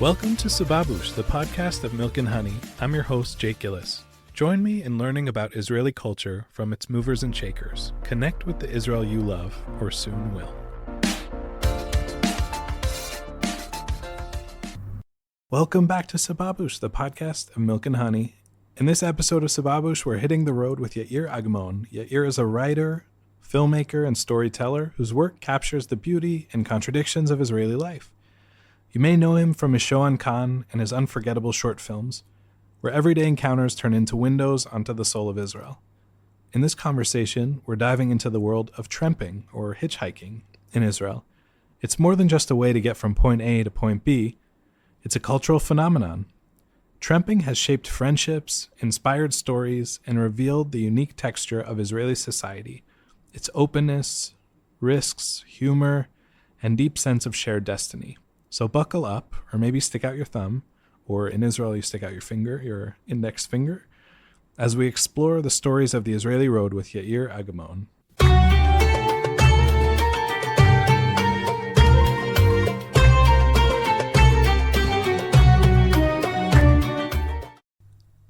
Welcome to Sababoosh, the podcast of Milk and Honey. I'm your host, Jake Gillis. Join me in learning about Israeli culture from its movers and shakers. Connect with the Israel you love, or soon will. Welcome back to Sababoosh, the podcast of Milk and Honey. In this episode of Sababoosh, we're hitting the road with Yair Agmon. Yair is a writer, filmmaker, and storyteller whose work captures the beauty and contradictions of Israeli life. You may know him from his show on Khan and his unforgettable short films, where everyday encounters turn into windows onto the soul of Israel. In this conversation, we're diving into the world of Tremping, or hitchhiking, in Israel. It's more than just a way to get from point A to point B. It's a cultural phenomenon. Tremping has shaped friendships, inspired stories, and revealed the unique texture of Israeli society, its openness, risks, humor, and deep sense of shared destiny. So buckle up, or maybe stick out your thumb, or in Israel you stick out your index finger, as we explore the stories of the Israeli road with Yair Agmon.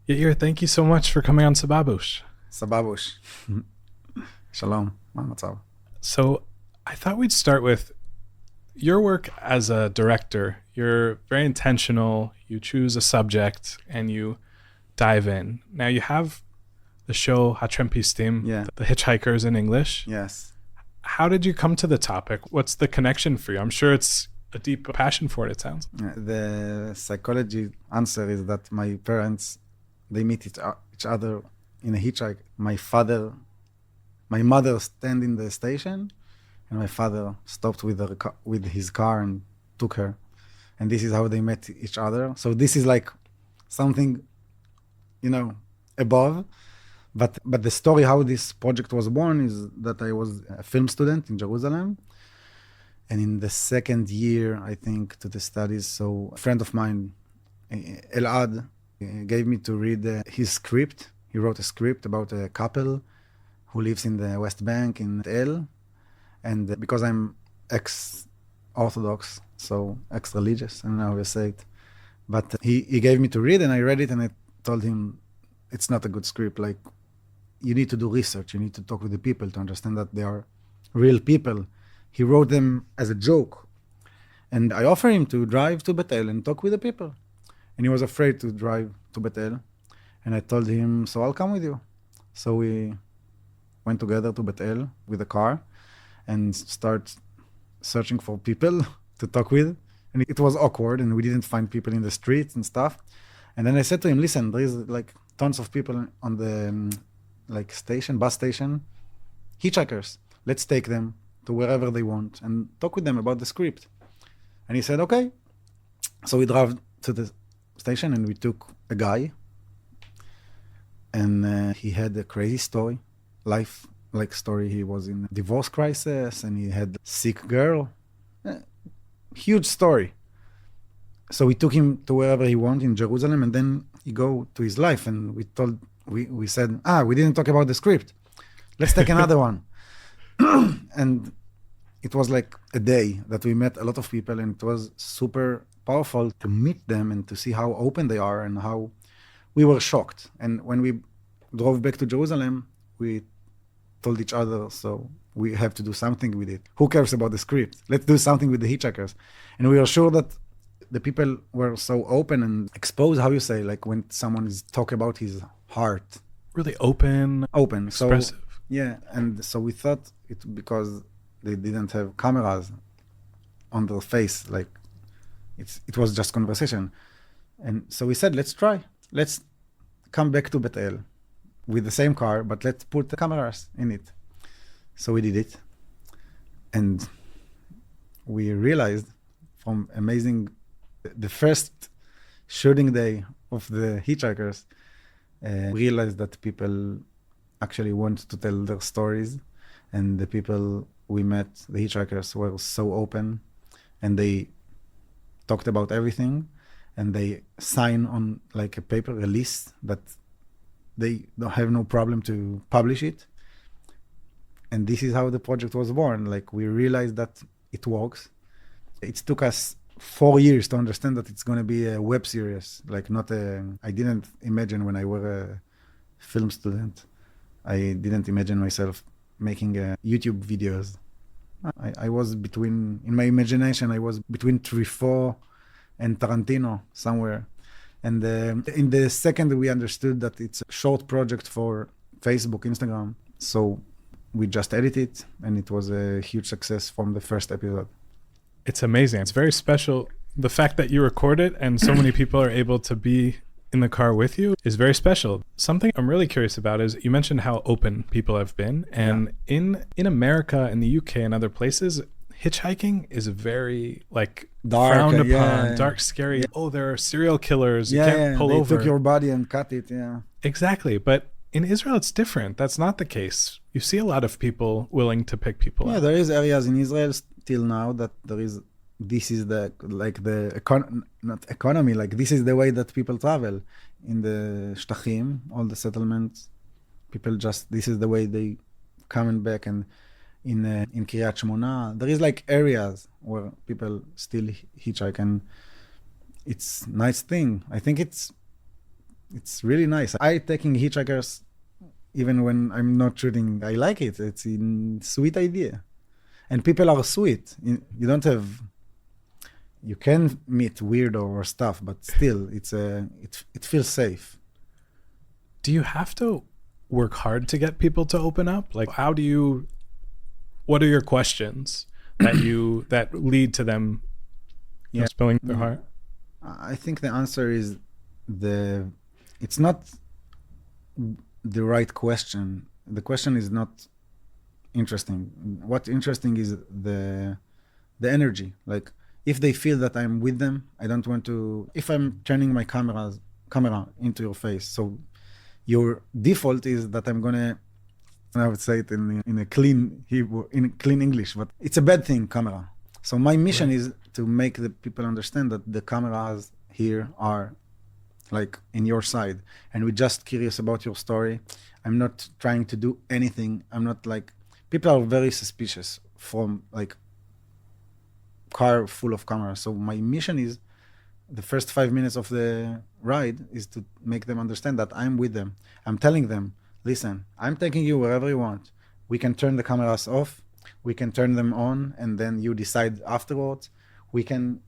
Yair, thank you so much for coming on Sababoosh. Sababoosh. Shalom. מה המצב? So I thought we'd start with your work as a director. You're very intentional. You choose a subject and you dive in. Now you have the show Tremping, the hitchhikers in English. Yes. How did you come to the topic? What's the connection for you? I'm sure it's a deep passion for it sounds. The psychology answer is that my parents, they meet each other in a hitchhike. My mother stand in the station, and my father stopped with his car and took her. And this is how they met each other. So this is like something, above. But the story how this project was born is that I was a film student in Jerusalem. And in the second year, I think, to the studies, so a friend of mine, Elad, gave me to read his script. He wrote a script about a couple who lives in the West Bank in El. And because I'm ex-Orthodox, so ex-religious, I don't know how you say it, but he gave me to read, and I read it, and I told him, it's not a good script. Like, you need to do research. You need to talk with the people to understand that they are real people. He wrote them as a joke. And I offered him to drive to Bethel and talk with the people. And he was afraid to drive to Bethel. And I told him, so I'll come with you. So we went together to Bethel with a car and start searching for people to talk with. And it was awkward, and we didn't find people in the streets and stuff. And then I said to him, listen, there is like tons of people on the bus station, hitchhikers. Let's take them to wherever they want and talk with them about the script. And he said, okay. So we drove to the station and we took a guy. And he had a crazy story, life-like story. He was in a divorce crisis and he had a sick girl. Huge story. So we took him to wherever he wanted in Jerusalem, and then he go to his life. And we said, we didn't talk about the script. Let's take another one. And it was like a day that we met a lot of people, and it was super powerful to meet them and to see how open they are and how we were shocked. And when we drove back to Jerusalem, we told each other, so we have to do something with it. Who cares about the script? Let's do something with the hitchhikers. And we were sure that the people were so open and exposed, how you say, like when someone is talk about his heart. Really open. Expressive. So, yeah, and so we thought it because they didn't have cameras on their face, like it was just conversation. And so we said, let's try. Let's come back to Bethel with the same car, but let's put the cameras in it. So we did it. And we realized from the first shooting day of the hitchhikers, we realized that people actually want to tell their stories. And the people we met, the hitchhikers, were so open, and they talked about everything. And they sign on like a paper, a list that they don't have no problem to publish it. And this is how the project was born. Like, we realized that it works. It took us 4 years to understand that it's going to be a web series, like not a. I didn't imagine when I were a film student. I didn't imagine myself making YouTube videos. I was between, in my imagination, I was between Truffaut and Tarantino somewhere. And in the second we understood that it's a short project for Facebook, Instagram. So we just edited it, and it was a huge success from the first episode. It's amazing. It's very special. The fact that you record it and so many people are able to be in the car with you is very special. Something I'm really curious about is you mentioned how open people have been. And in America, in the UK and other places, hitchhiking is very like Dark, frowned upon, yeah. dark, scary. Yeah. Oh, there are serial killers. You Yeah, can't pull they over. took your body and cut it, yeah. Exactly. But in Israel, it's different. That's not the case. You see a lot of people willing to pick people Yeah, up. there is areas in Israel till now that there is, this is the, like the, not economy, like this is the way that people travel. In the Shtachim, all the settlements, people just, this is the way they coming back. And in Kiryat Shmona, there is like areas where people still hitchhike, and it's nice thing. I think it's really nice. I taking hitchhikers even when I'm not shooting. I like it. It's a sweet idea, and people are sweet. You don't have. You can meet weirdo or stuff, but still, it feels safe. Do you have to work hard to get people to open up? Like, how do you? What are your questions that lead to them spilling their heart? I think the answer is it's not the right question. The question is not interesting. What's interesting is the energy. Like, if they feel that I'm with them, I don't want to. If I'm turning my camera into your face, so your default is that I'm gonna. I would say it in a clean Hebrew, in clean English, but it's a bad thing, camera. So my mission is to make the people understand that the cameras here are like in your side, and we're just curious about your story. I'm not trying to do anything. I'm not like, people are very suspicious from like car full of cameras. So my mission is, the first 5 minutes of the ride is to make them understand that I'm with them. I'm telling them, listen, I'm taking you wherever you want. We can turn the cameras off. We can turn them on, and then you decide afterwards. We can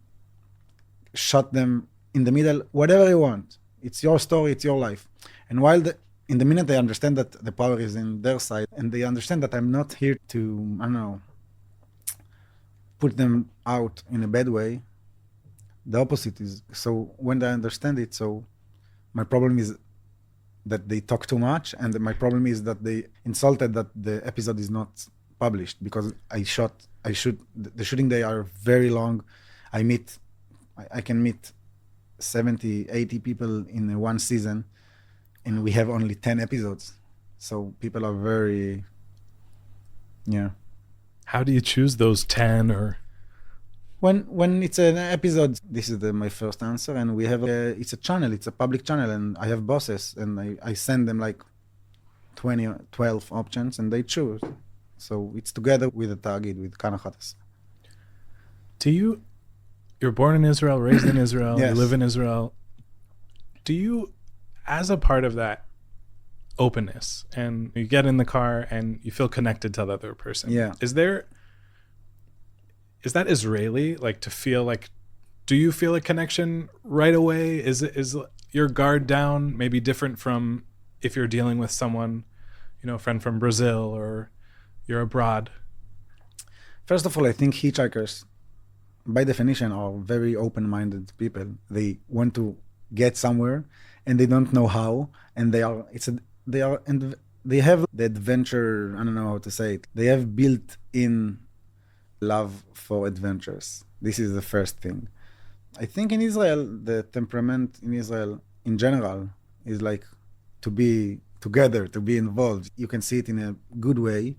shut them in the middle, whatever you want. It's your story, it's your life. And while in the minute they understand that the power is in their side, and they understand that I'm not here to, I don't know, put them out in a bad way, the opposite is. So when they understand it, so my problem is that they talk too much, and my problem is that they insulted that the episode is not published, because the shooting day are very long. I can meet 70, 80 people in one season, and we have only 10 episodes. So people are very, yeah. How do you choose those 10 or? When it's an episode, this is my first answer, and we have it's a channel, it's a public channel, and I have bosses, and I send them like 12 options, and they choose. So it's together with the Tagid, with Kan 11. You're born in Israel, raised in Israel, Yes. You live in Israel. Do you, as a part of that openness, and you get in the car and you feel connected to the other person, is that Israeli, like to feel like, do you feel a connection right away? Is your guard down maybe different from if you're dealing with someone, a friend from Brazil or you're abroad? First of all, I think hitchhikers, by definition, are very open-minded people. They want to get somewhere, and they don't know how, and they have the adventure. I don't know how to say it. They have built-in love for adventures. This is the first thing. I think in Israel, the temperament in Israel in general is like to be together, to be involved. You can see it in a good way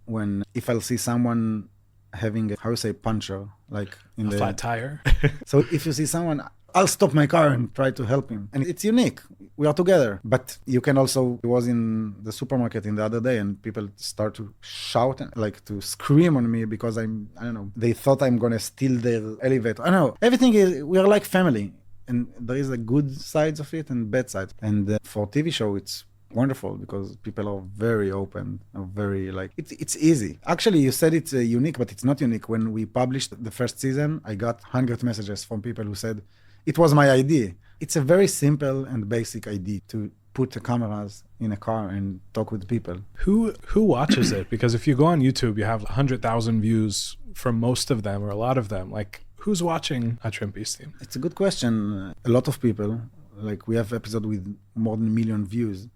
when, if I'll see someone having a, how you say, puncture, like in A flat tire. So if you see someone, I'll stop my car and try to help him. And it's unique. We are together. But you can also, I was in the supermarket in the other day and people start to shout, like to scream on me because I don't know, they thought I'm going to steal their elevator. I don't know. Everything is, we are like family. And there is a good sides of it and bad sides. And for TV show, it's wonderful because people are very open, are very like, it's easy. Actually, you said it's unique, but it's not unique. When we published the first season, I got 100 messages from people who said, it was my idea. It's a very simple and basic idea to put the cameras in a car and talk with people. Who watches it? Because if you go on YouTube, you have 100,000 views from most of them or a lot of them. Like, who's watching a Trempist team? It's a good question. A lot of people. Like, we have episode with more than 1 million views.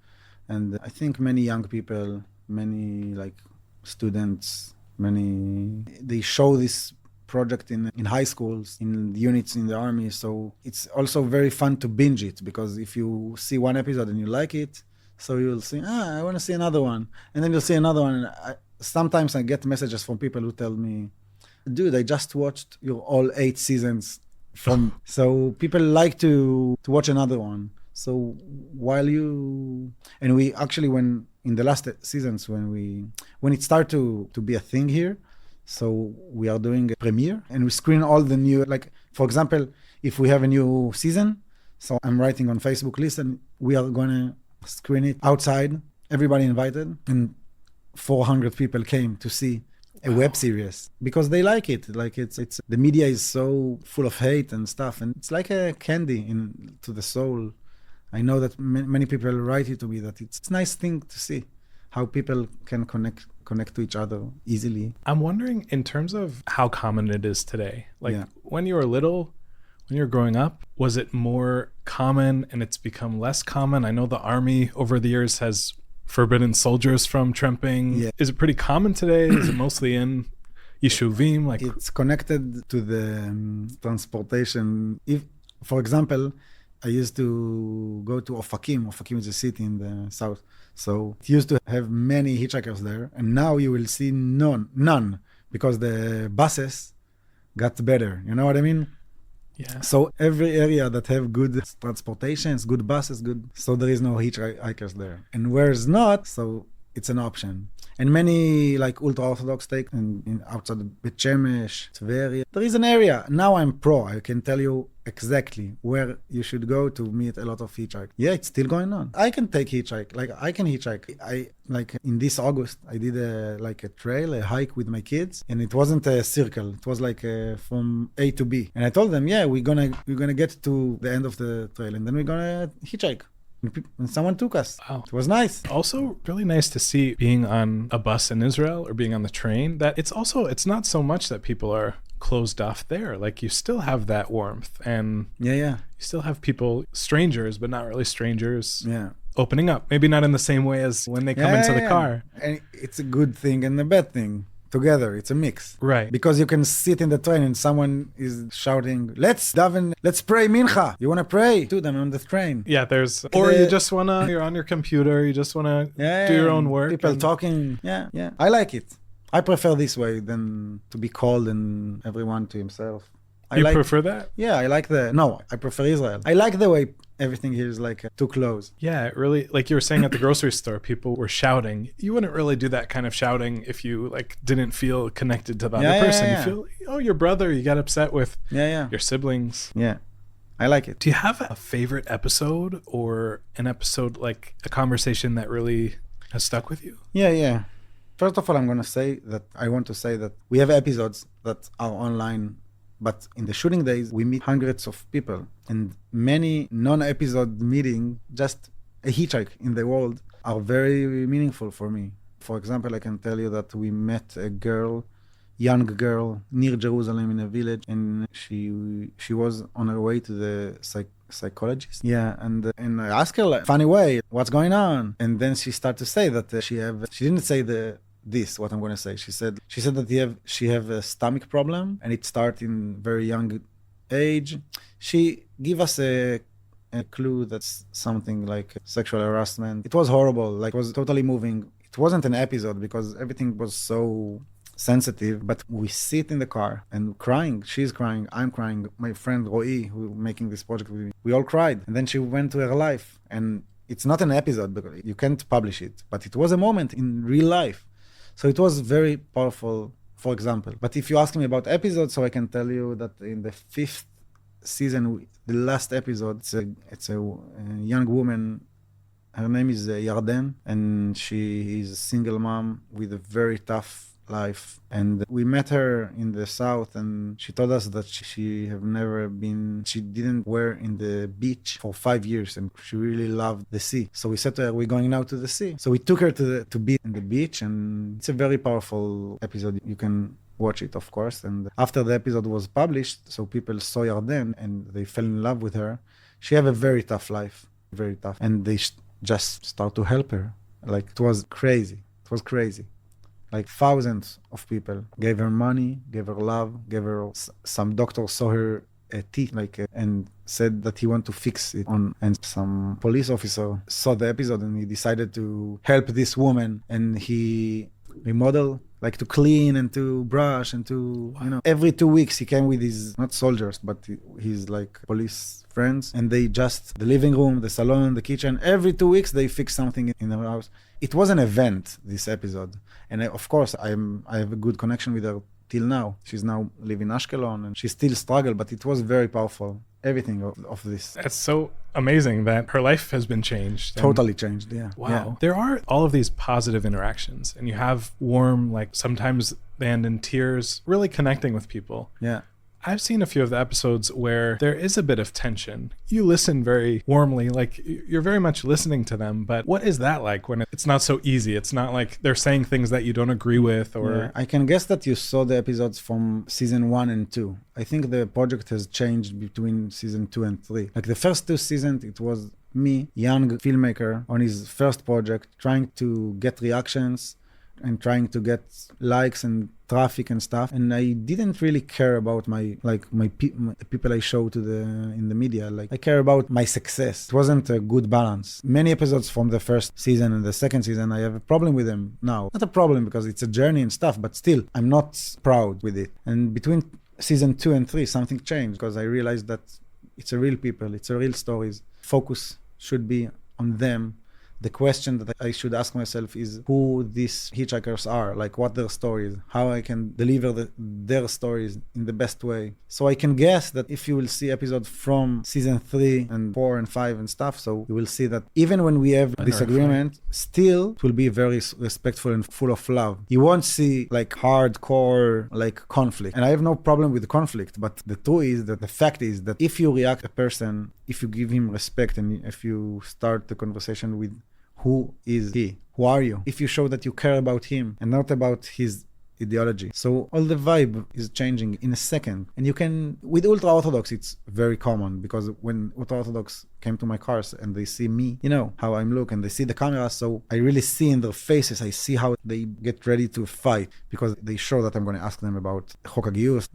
And I think many young people, many like students, they show this project in high schools, in units in the army. So it's also very fun to binge it because if you see one episode and you like it, so you'll say, I want to see another one. And then you'll see another one. And sometimes I get messages from people who tell me, dude, I just watched your all 8 seasons so people like to watch another one. So and we actually, when in the last seasons, when it started to be a thing here, so we are doing a premiere and we screen all the new, like, for example, if we have a new season, so I'm writing on Facebook list and we are going to screen it outside, everybody invited, and 400 people came to see a web series because they like it. Like it's the media is so full of hate and stuff, and it's like a candy to the soul. I know that many people write it to me that it's a nice thing to see how people can connect to each other easily. I'm wondering in terms of how common it is today. Like when you were little, when you were growing up, was it more common and it's become less common? I know the army over the years has forbidden soldiers from Tremping. Yeah. Is it pretty common today? Is it mostly in Yishuvim? Like it's connected to the transportation. If, for example, I used to go to Ofakim. Ofakim is a city in the south. So it used to have many hitchhikers there. And now you will see none, because the buses got better. You know what I mean? Yeah. So every area that have good transportations, good buses, so there is no hitchhikers there. And where it's not, so it's an option. And many like ultra-Orthodox take outside Bet Shemesh, Tveria. There is an area. Now I'm pro. I can tell you exactly where you should go to meet a lot of hitchhikers. Yeah, it's still going on. I can take hitchhike. Like I can hitchhike. I like in this August, I did a trail, a hike with my kids, and it wasn't a circle. It was like from A to B. And I told them, yeah, we're gonna get to the end of the trail, and then we're gonna hitchhike. And someone took us. Wow. It was nice. Also really nice to see being on a bus in Israel or being on the train, that it's not so much that people are closed off there. Like you still have that warmth, and you still have people, strangers but not really strangers, opening up. Maybe not in the same way as when they come into the car. And it's a good thing and a bad thing together. It's a mix, right? Because you can sit in the train and someone is shouting, let's daven, let's pray mincha. You want to pray? Dude, I'm on the train. Yeah, you just want to, you're on your computer, you just want to do your own work. People talking. Yeah. I like it. I prefer this way than to be called and everyone to himself. You prefer that? Yeah, I prefer Israel. I like the way everything here is like too close. Yeah, it really, like you were saying at the grocery store, people were shouting. You wouldn't really do that kind of shouting if you like didn't feel connected to the other person. You feel, your brother, you got upset with your siblings. Yeah, I like it. Do you have a favorite episode or an episode, like a conversation that really has stuck with you? Yeah. First of all, I want to say that we have episodes that are online, but in the shooting days, we meet hundreds of people, and many non-episode meeting, just a hitchhike in the world, are very meaningful for me. For example, I can tell you that we met a young girl near Jerusalem in a village, and she was on her way to the psychologist. Yeah, and I asked her, like, funny way, what's going on? And then she started to say that she didn't say what I'm going to say. She said that she have a stomach problem, and it started in very young age. She gave us a clue that's something like sexual harassment. It was horrible. Like, it was totally moving. It wasn't an episode because everything was so sensitive, but we sit in the car and crying. She's crying, I'm crying. My friend Roy, who making this project with me, we all cried. And then she went to her life. And it's not an episode because you can't publish it, but it was a moment in real life. So it was very powerful, for example. But if you ask me about episodes, so I can tell you that in the 5th season, the last episode, it's a young woman. Her name is Yarden, and she is a single mom with a very tough life. And we met her in the south, and she told us that she didn't were in the beach for 5 years, and she really loved the sea. So we said to her, we're going now to the sea. So we took her to be in the beach, and it's a very powerful episode. You can watch it, of course. And after the episode was published, so people saw Yarden and they fell in love with her. She have a very tough life, very tough. And they just start to help her. Like, it was crazy. It was crazy. Like, thousands of people gave her money, gave her love, gave her... Some doctors saw her teeth, and said that he want to fix it on. And some police officer saw the episode and he decided to help this woman. And he remodeled, like, to clean and to brush and to, every 2 weeks he came with his, not soldiers, but his, like, police friends. And they just, the living room, the salon, the kitchen, every 2 weeks they fix something in her house. It was an event, this episode. And of course, I have a good connection with her till now. She's now living in Ashkelon and she still struggles, but it was very powerful. Everything of this. That's so amazing that her life has been changed. Totally changed, yeah. Wow. Yeah. There are all of these positive interactions, and you have warm, like sometimes they end in tears, really connecting with people. Yeah. I've seen a few of the episodes where there is a bit of tension. You listen very warmly, like you're very much listening to them, but what is that like when it's not so easy? It's not like they're saying things that you don't agree with or... Yeah. I can guess that you saw the episodes from season 1 and 2. I think the project has changed between season 2 and 3. Like the first 2 seasons, it was me, young filmmaker, on his first project, trying to get reactions and trying to get likes and traffic and stuff, and I didn't really care about the people I show in the media. Like, I care about my success. It wasn't a good balance. Many episodes from the first season and the second season, I have a problem with them now. Not a problem because it's a journey and stuff, but still, I'm not proud with it. And between season 2 and 3, something changed because I realized that it's a real people, it's a real stories. Focus should be on them. The question that I should ask myself is who these hitchhikers are, like what their stories, how I can deliver their stories in the best way. So I can guess that if you will see episodes from season 3 and 4 and 5 and stuff, so you will see that even when we have disagreement, still it will be very respectful and full of love. You won't see like hardcore like conflict. And I have no problem with conflict, but the truth is that the fact is that if you react a person, if you give him respect and if you start the conversation with who is he, who are you, if you show that you care about him and not about his ideology, so all the vibe is changing in a second. And you can, with ultra-Orthodox, it's very common because when ultra-Orthodox came to my cars and they see me, how I'm look and they see the camera, so I really see in their faces, I see how they get ready to fight because they show that I'm going to ask them about Chok HaGiyus.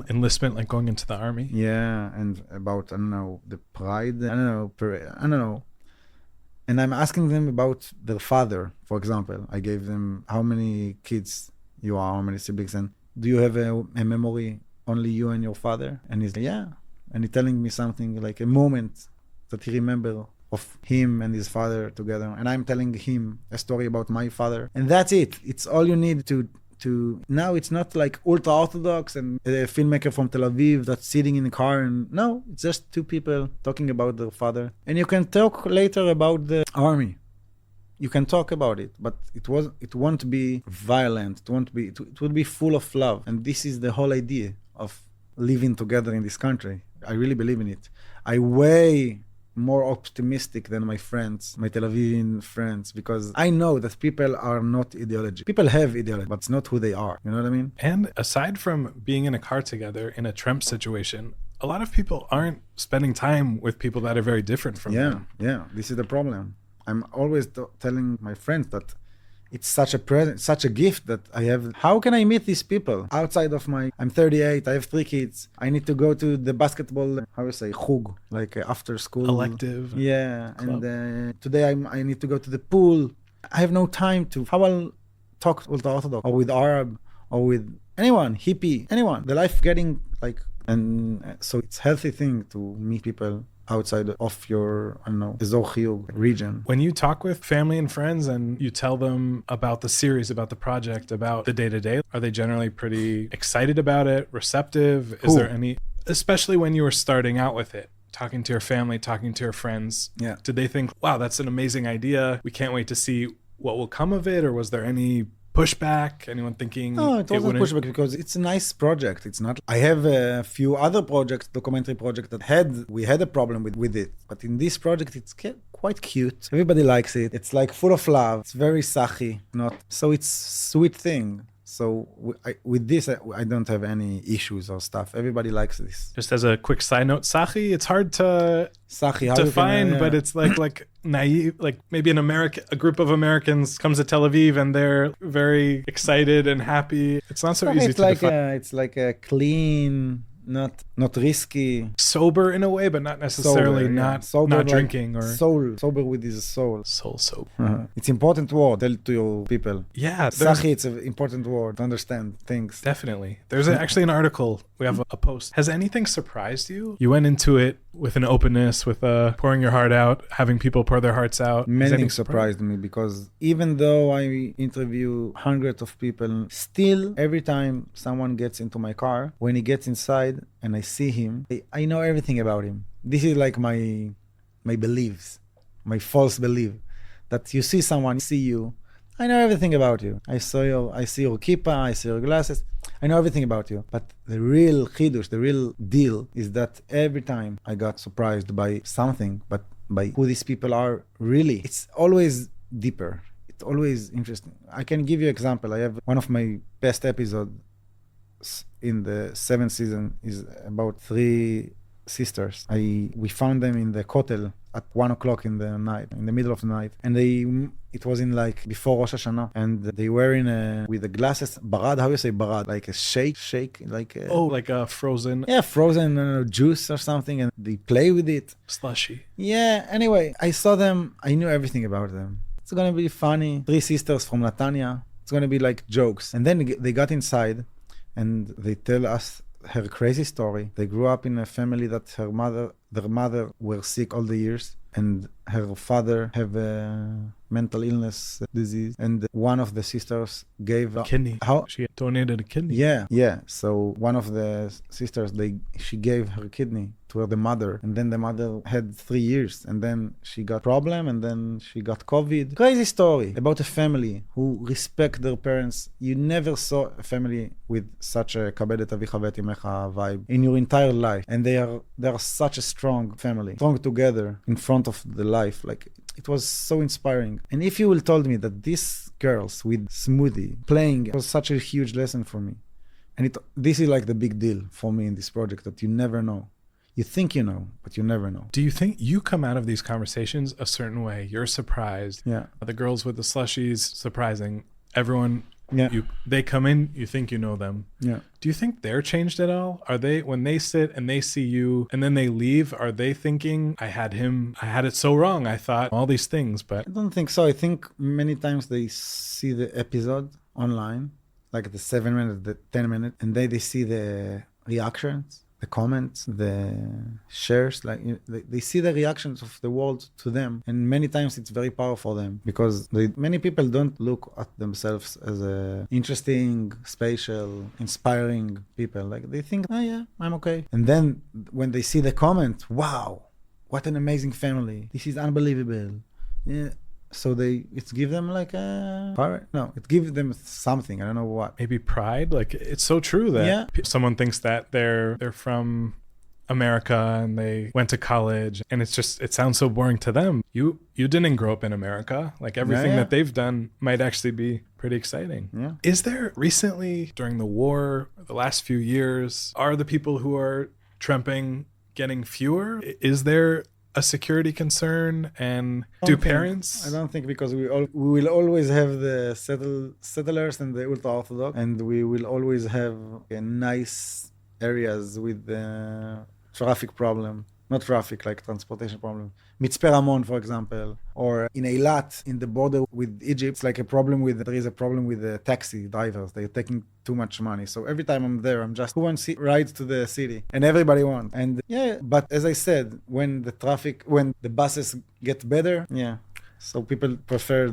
Enlistment, like going into the army? Yeah, and about, the pride, I don't know. And I'm asking them about their father, for example. I gave them how many kids you are, how many siblings, and do you have a memory, only you and your father? And he's like, yeah. And he's telling me something like a moment that he remember of him and his father together. And I'm telling him a story about my father. And that's it. It's all you need to now it's not like ultra-Orthodox and a filmmaker from Tel Aviv that's sitting in a car and no, it's just 2 people talking about their father. And you can talk later about the army. You can talk about it, but it won't be violent. It would be full of love. And this is the whole idea of living together in this country. I really believe in it. I way more optimistic than my friends, my Tel Avivian friends, because I know that people are not ideology. People have ideology, but it's not who they are. You know what I mean? And aside from being in a car together in a Tremp situation, a lot of people aren't spending time with people that are very different from them. Yeah. This is the problem. I'm always telling my friends that it's such a present, such a gift that I have. How can I meet these people outside of I'm 38, I have 3 kids. I need to go to the basketball, chug, like after school. Elective. Yeah. Club. And today I need to go to the pool. I have no time to, how I'll talk with the Orthodox or with Arab or with anyone, hippie, anyone. The life getting like, and so it's healthy thing to meet people outside of your, I don't know, Ezor Chiyug region. When you talk with family and friends and you tell them about the series, about the project, about the day-to-day, are they generally pretty excited about it, receptive? Is there any, especially when you were starting out with it, talking to your family, talking to your friends, did they think, wow, that's an amazing idea, we can't wait to see what will come of it? Or was there any pushback? Anyone thinking? No, it wasn't pushback because it's a nice project. It's not. I have a few other projects, documentary projects that we had a problem with it, but in this project, it's quite cute. Everybody likes it. It's like full of love. It's very sachi, so it's sweet thing. So with this, I don't have any issues or stuff. Everybody likes this. Just as a quick side note, Sachi, it's hard to define, but it's like naive, like maybe a group of Americans comes to Tel Aviv and they're very excited and happy. It's not so easy to define. It's like a clean, not risky, sober in a way, but not necessarily not drinking or sober with his soul. Soul sober. It's important word. Tell to your people. Yeah, Sachi, it's an important word to understand things. Definitely. There's actually an article. We have a post. Has anything surprised you? You went into it with an openness, with pouring your heart out, having people pour their hearts out. Many things surprised me because even though I interview hundreds of people, still every time someone gets into my car, when he gets inside and I see him, I know everything about him. This is like my beliefs, my false belief that you see someone, see you, I know everything about you. I see your kippah, I see your glasses. I know everything about you. But the real chidush, the real deal is that every time I got surprised by something, but by who these people are really, it's always deeper. It's always interesting. I can give you an example. I have one of my best episodes in the 7th season is about 3 sisters. We found them in the kotel at 1:00 in the night, in the middle of the night, and it was in like before Rosh Hashanah, and they were with the glasses barad. How you say barad? Like a shake, like like a frozen. Yeah, frozen juice or something, and they play with it. Slushy. Yeah. Anyway, I saw them. I knew everything about them. It's gonna be funny. 3 sisters from Latanya. It's gonna be like jokes. And then they got inside, and they tell us her crazy story. They grew up in a family that their mother were sick all the years, and her father have a mental illness disease, and one of the sisters gave a kidney. How she donated a kidney? Yeah. So one of the sisters, she gave her kidney to the mother, and then the mother had 3 years, and then she got problem, and then she got COVID. Crazy story about a family who respect their parents. You never saw a family with such a kabedet avicha v'et imecha vibe in your entire life, and they are such a strong family, strong together in front of the life. Like, it was so inspiring. And if you will told me that these girls with smoothie playing was such a huge lesson for me, and this is like the big deal for me in this project, that you never know. You think you know, but you never know. Do you think you come out of these conversations a certain way? You're surprised. Yeah. The girls with the slushies, surprising. Everyone, they come in, you think you know them. Yeah. Do you think they're changed at all? Are they, when they sit and they see you and then they leave, are they thinking, I had it so wrong, I thought all these things, but... I don't think so. I think many times they see the episode online, like the 7 minutes, the 10 minutes, and they see the reactions, the comments, the shares, like they see the reactions of the world to them, and many times it's very powerful for them, because many people don't look at themselves as a interesting, special, inspiring people. Like, they think, oh yeah, I'm okay. And then when they see the comment, wow, what an amazing family, this is unbelievable. Yeah. So it gives them like it gives them something. I don't know what. Maybe pride. Like, it's so true that someone thinks that they're from America and they went to college, and it sounds so boring to them. You didn't grow up in America. Like, everything that they've done might actually be pretty exciting. Yeah. Is there recently, during the war, the last few years, are the people who are tremping getting fewer? Is there a security concern, and do parents? I don't think, because we will always have the settlers and the ultra-Orthodox, and we will always have nice areas with the traffic problem. not traffic, like transportation problem. Mitzpe Ramon, for example, or in Eilat, in the border with Egypt, it's like there is a problem with the taxi drivers. They're taking too much money. So every time I'm there, I'm just, who wants rides to the city? And everybody wants. And yeah, but as I said, when the buses get better, yeah. So people prefer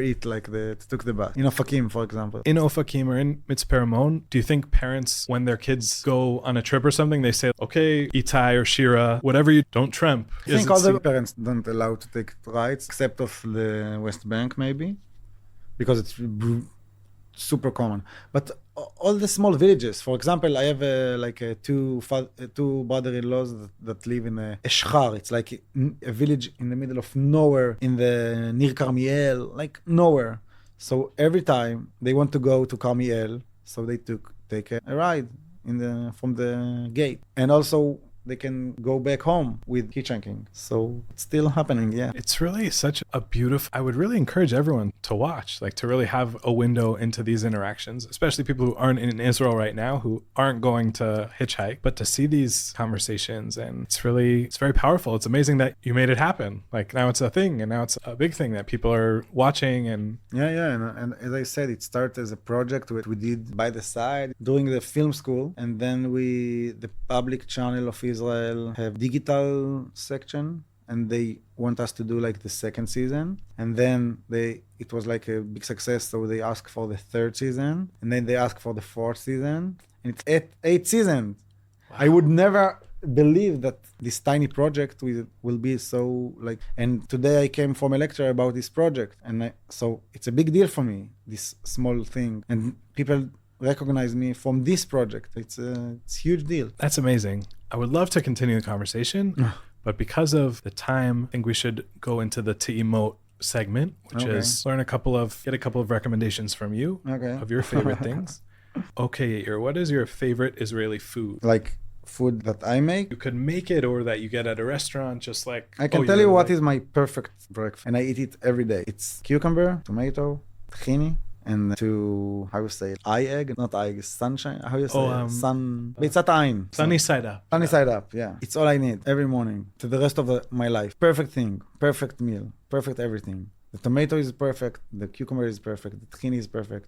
it like took the bus. In Ofakim, for example. In Ofakim or in Mitzpe Ramon, do you think parents, when their kids go on a trip or something, they say, okay, Itai or Shira, whatever you don't tremp? I think all the parents don't allow to take rides, except of the West Bank, maybe, because it's super common. But all the small villages, for example, I have two brother-in-laws that live in Eshchar. It's like a village in the middle of nowhere in the near Carmiel, like nowhere. So every time they want to go to Carmiel, so they take a ride from the gate, and also they can go back home with hitchhiking. So it's still happening, yeah. It's really such a beautiful, I would really encourage everyone to watch, like to really have a window into these interactions, especially people who aren't in Israel right now, who aren't going to hitchhike, but to see these conversations. And it's very powerful. It's amazing that you made it happen. Like now it's a thing, and now it's a big thing that people are watching. And yeah. And as I said, it started as a project we did by the side during the film school. And then the public channel of Israel have digital section, and they want us to do like the second season. And then it was like a big success, so they asked for the third season, and then they asked for the fourth season, and it's eight seasons. Wow. I would never believe that this tiny project will be so like. And today I came from a lecture about this project, and so it's a big deal for me, this small thing, and people recognize me from this project. It's a huge deal. That's amazing. I would love to continue the conversation, but because of the time, I think we should go into the Te'imot segment, which is get a couple of recommendations from you of your favorite things. Okay, Yair, what is your favorite Israeli food? Like food that I make? You could make it or that you get at a restaurant, just like... I can tell you what is my perfect breakfast, and I eat it every day. It's cucumber, tomato, tahini, and how you say it? Egg, not egg, sunshine. How you say it? Bitzat ayin. Sunny side up. Sunny side up, yeah. It's all I need every morning to the rest of my life. Perfect thing, perfect meal, perfect everything. The tomato is perfect, the cucumber is perfect, the tahini is perfect.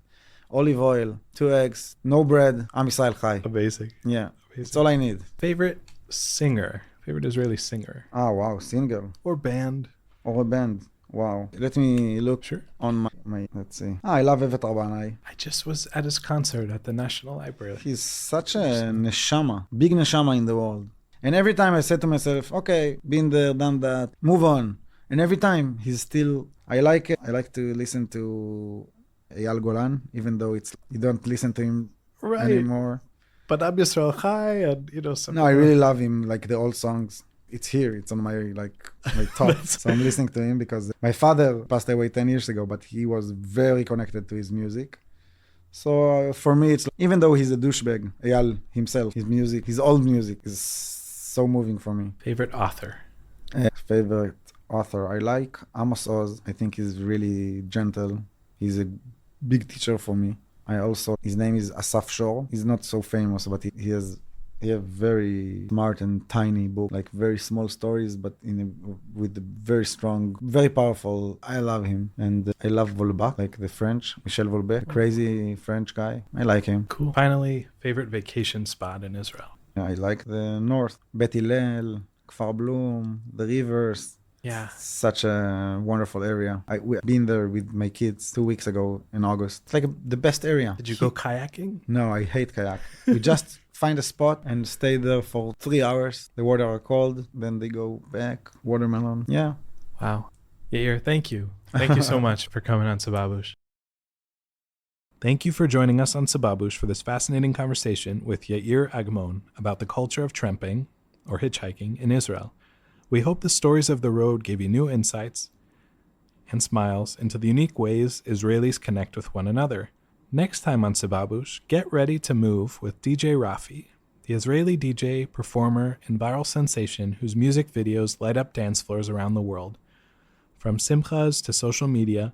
Olive oil, 2 eggs, no bread, Am Yisrael Chai. Amazing. Yeah, it's all I need. Favorite singer? Favorite Israeli singer? Oh, wow, singer. Or band? Or a band. Wow. Let me look on my let's see. I love Evet Rabanai. I just was at his concert at the National Library. He's such a neshama, big neshama in the world. And every time I said to myself, okay, been there, done that, move on. And every time he's still, I like it. I like to listen to Eyal Golan, even though you don't listen to him anymore. But Am Yisrael Chai and, something. No, I really love him, like the old songs. It's here. It's on my top. So I'm listening to him because my father passed away 10 years ago, but he was very connected to his music. So for me, it's even though he's a douchebag, Eyal himself, his old music is so moving for me. Favorite author? Favorite author I like Amos Oz. I think he's really gentle. He's a big teacher for me. His name is Asaf Shor. He's not so famous, but he has very smart and tiny book, like very small stories, but with very strong, very powerful. I love him. And I love Volbach, like the French, Michel Volbach, crazy French guy. I like him. Cool. Finally, favorite vacation spot in Israel? I like the north. Bet Hillel, Kfar Blum, the rivers. Yeah. Such a wonderful area. We've been there with my kids 2 weeks ago in August. It's like the best area. Did you go kayaking? No, I hate kayak. We just find a spot and stay there for 3 hours. The water are cold. Then they go back. Watermelon. Yeah. Wow. Yair, thank you. Thank you so much for coming on Sababoosh. Thank you for joining us on Sababoosh for this fascinating conversation with Yair Agmon about the culture of tremping, or hitchhiking, in Israel. We hope the stories of the road gave you new insights and smiles into the unique ways Israelis connect with one another. Next time on Sababoosh, get ready to move with DJ Rafi, the Israeli DJ, performer, and viral sensation whose music videos light up dance floors around the world. From simchas to social media,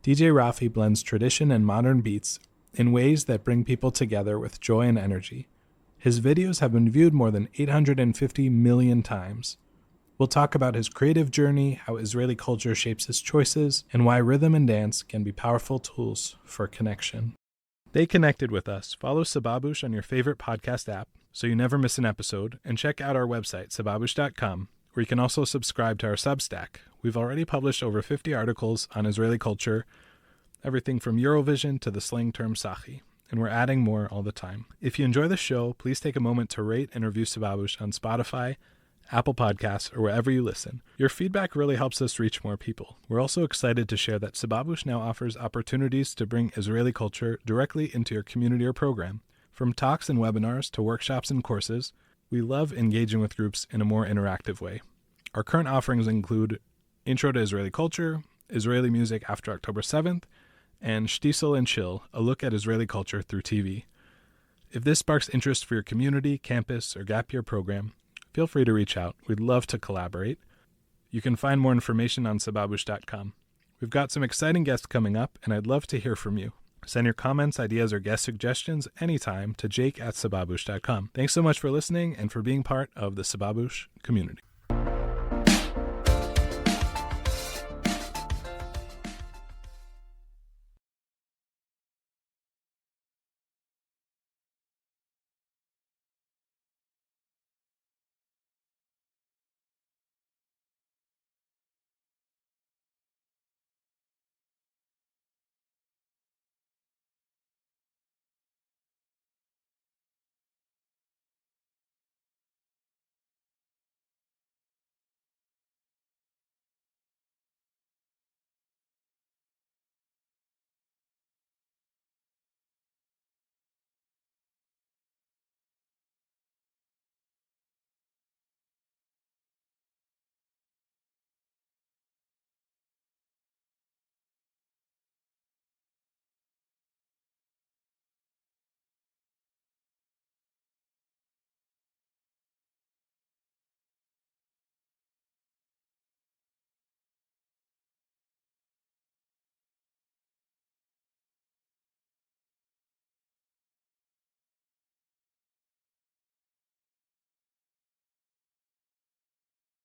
DJ Rafi blends tradition and modern beats in ways that bring people together with joy and energy. His videos have been viewed more than 850 million times. We'll talk about his creative journey, how Israeli culture shapes his choices, and why rhythm and dance can be powerful tools for connection. Stay connected with us. Follow Sababoosh on your favorite podcast app so you never miss an episode, and check out our website, sababoosh.com, where you can also subscribe to our Substack. We've already published over 50 articles on Israeli culture, everything from Eurovision to the slang term Sachi, and we're adding more all the time. If you enjoy the show, please take a moment to rate and review Sababoosh on Spotify, Apple Podcasts, or wherever you listen. Your feedback really helps us reach more people. We're also excited to share that Sababoosh now offers opportunities to bring Israeli culture directly into your community or program. From talks and webinars to workshops and courses, we love engaging with groups in a more interactive way. Our current offerings include Intro to Israeli Culture, Israeli Music After October 7th, and Shtisel and Chill, a look at Israeli culture through TV. If this sparks interest for your community, campus, or gap year program, feel free to reach out. We'd love to collaborate. You can find more information on sababoosh.com. We've got some exciting guests coming up, and I'd love to hear from you. Send your comments, ideas, or guest suggestions anytime to jake@sababoosh.com. Thanks so much for listening and for being part of the Sababoosh community.